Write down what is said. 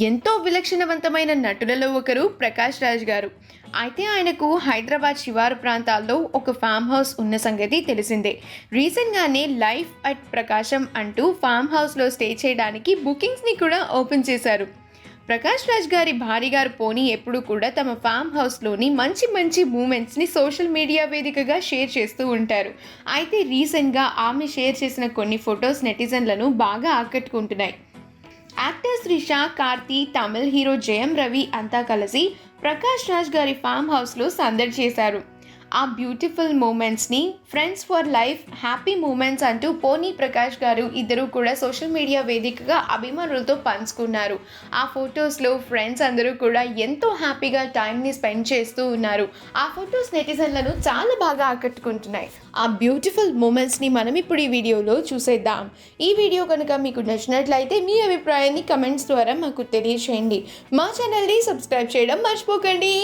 ఎంతో విలక్షణవంతమైన నటులలో ఒకరు ప్రకాష్ రాజ్ గారు. అయితే ఆయనకు హైదరాబాద్ శివారు ప్రాంతాల్లో ఒక ఫామ్ హౌస్ ఉన్న సంగతి తెలిసిందే. రీసెంట్గానే లైఫ్ అట్ ప్రకాశం అంటూ ఫామ్ హౌస్లో స్టే చేయడానికి బుకింగ్స్ని కూడా ఓపెన్ చేశారు. ప్రకాష్ రాజ్ గారి భార్య గారు పోనీ ఎప్పుడు కూడా తమ ఫామ్ హౌస్లోని మంచి మంచి మూమెంట్స్ని సోషల్ మీడియా వేదికగా షేర్ చేస్తూ ఉంటారు. అయితే రీసెంట్గా ఆమె షేర్ చేసిన కొన్ని ఫొటోస్ నెటిజన్లను బాగా ఆకట్టుకుంటున్నాయి. యాక్టర్ త్రిష, కార్తీ, తమిళ్ హీరో జయం రవి అంతా కలిసి ప్రకాష్ రాజ్ గారి ఫామ్ హౌస్లో సందడి చేశారు. ఆ బ్యూటిఫుల్ మూమెంట్స్ని friends for life happy moments అంటూ పోనీ ప్రకాష్ గారు ఇద్దరు కూడా సోషల్ మీడియా వేదికగా అభిమానులతో పంచుకున్నారు. ఆ ఫొటోస్లో ఫ్రెండ్స్ అందరూ కూడా ఎంతో హ్యాపీగా టైంని స్పెండ్ చేస్తూ ఉన్నారు. ఆ ఫొటోస్ నెటిజన్లను చాలా బాగా ఆకట్టుకుంటున్నాయి. ఆ బ్యూటిఫుల్ మూమెంట్స్ని మనం ఇప్పుడు ఈ వీడియోలో చూసేద్దాం. ఈ వీడియో కనుక మీకు నచ్చినట్లయితే మీ అభిప్రాయాన్ని కమెంట్స్ ద్వారా మాకు తెలియచేయండి. మా ఛానల్ని సబ్స్క్రైబ్ చేయడం మర్చిపోకండి.